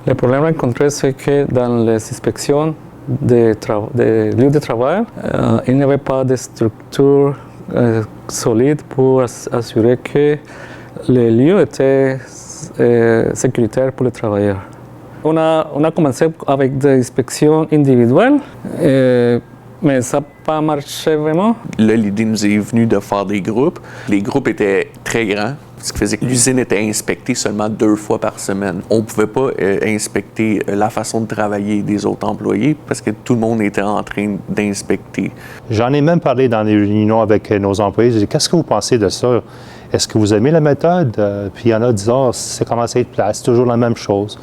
Le problème rencontré, c'est que dans les inspections de lieux de travail, il n'y avait pas de structure solide pour assurer que les lieux étaient sécuritaires pour les travailleurs. On a commencé avec des inspections individuelles, mais ça n'a pas marché vraiment. Là, l'idée nous est venue de faire des groupes. Les groupes étaient très grands, ce qui faisait que l'usine était inspectée seulement 2 fois par semaine. On ne pouvait pas inspecter la façon de travailler des autres employés parce que tout le monde était en train d'inspecter. J'en ai même parlé dans les réunions avec nos employés. J'ai dit, qu'est-ce que vous pensez de ça? Est-ce que vous aimez la méthode? Puis il y en a qui disent, ah, ça commence à être plat, c'est toujours la même chose.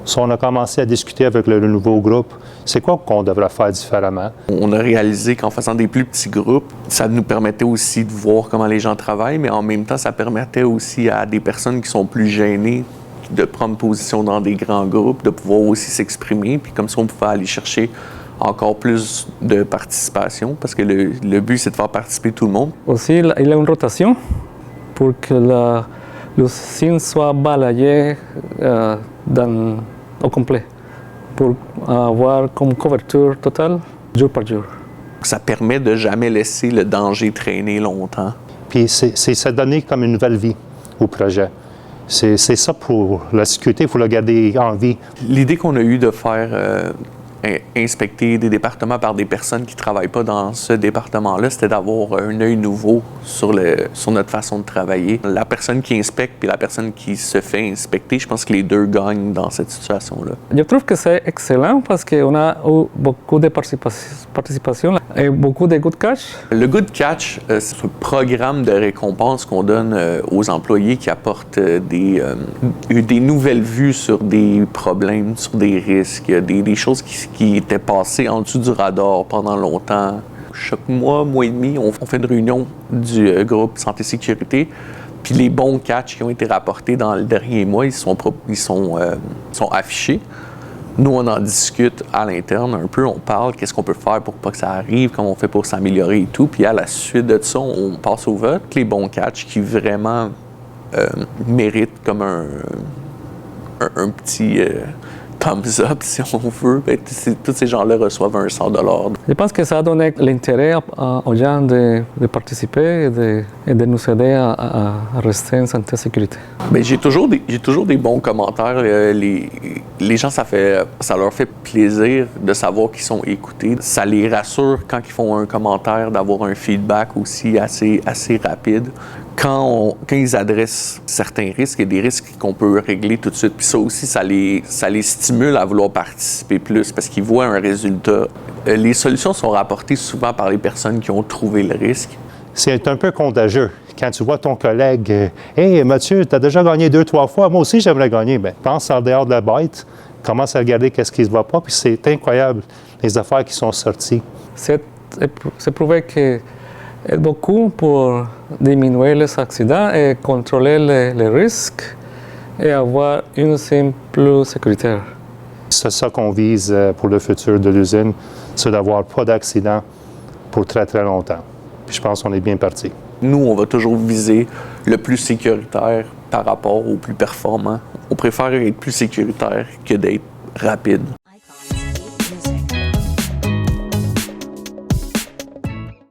Si on a commencé à discuter avec le nouveau groupe, c'est quoi qu'on devrait faire différemment? On a réalisé qu'en faisant des plus petits groupes, ça nous permettait aussi de voir comment les gens travaillent, mais en même temps, ça permettait aussi à des personnes qui sont plus gênées de prendre position dans des grands groupes, de pouvoir aussi s'exprimer, puis comme ça, on pouvait aller chercher encore plus de participation, parce que le but, c'est de faire participer tout le monde. Aussi, il y a une rotation pour que l'usine soit balayée au complet, pour avoir comme couverture totale jour par jour. Ça permet de jamais laisser le danger traîner longtemps. Puis c'est ça donner comme une nouvelle vie au projet. C'est ça pour la sécurité, il faut le garder en vie. L'idée qu'on a eue de faire inspecter des départements par des personnes qui ne travaillent pas dans ce département-là, c'était d'avoir un œil nouveau sur notre façon de travailler. La personne qui inspecte et la personne qui se fait inspecter, je pense que les deux gagnent dans cette situation-là. Je trouve que c'est excellent parce qu'on a eu beaucoup de participation et beaucoup de good catch. Le Good Catch, c'est un programme de récompense qu'on donne aux employés qui apportent des nouvelles vues sur des problèmes, sur des risques, des choses qui étaient passées en dessous du radar pendant longtemps. Chaque mois et demi, on fait une réunion du groupe Santé-Sécurité. Puis les bons catchs qui ont été rapportés dans le dernier mois, ils sont affichés. Nous, on en discute à l'interne un peu, on parle qu'est-ce qu'on peut faire pour pas que ça arrive, comment on fait pour s'améliorer et tout. Puis à la suite de ça, on passe au vote. Les bons catchs qui vraiment méritent comme un petit thumbs up, si on veut, bien, tous ces gens-là reçoivent un 100 $. Je pense que ça a donné l'intérêt aux gens de participer et de nous aider à rester en santé et sécurité. Bien, j'ai toujours des bons commentaires. Les gens, ça leur fait plaisir de savoir qu'ils sont écoutés. Ça les rassure quand ils font un commentaire, d'avoir un feedback aussi assez rapide. Quand ils adressent certains risques, il y a des risques qu'on peut régler tout de suite. Puis ça aussi, ça les stimule à vouloir participer plus parce qu'ils voient un résultat. Les solutions sont rapportées souvent par les personnes qui ont trouvé le risque. C'est un peu contagieux. Quand tu vois ton collègue, « Hey Mathieu, tu as déjà gagné 2-3 fois, moi aussi j'aimerais gagner. » Bien, pense en dehors de la bête, commence à regarder qu'est-ce qui ne se voit pas, puis c'est incroyable, les affaires qui sont sorties. C'est prouvé que aide beaucoup pour diminuer les accidents et contrôler les risques et avoir une usine plus sécuritaire. C'est ça qu'on vise pour le futur de l'usine, c'est d'avoir pas d'accidents pour très, très longtemps. Puis je pense qu'on est bien parti. Nous, on va toujours viser le plus sécuritaire par rapport au plus performant. On préfère être plus sécuritaire que d'être rapide.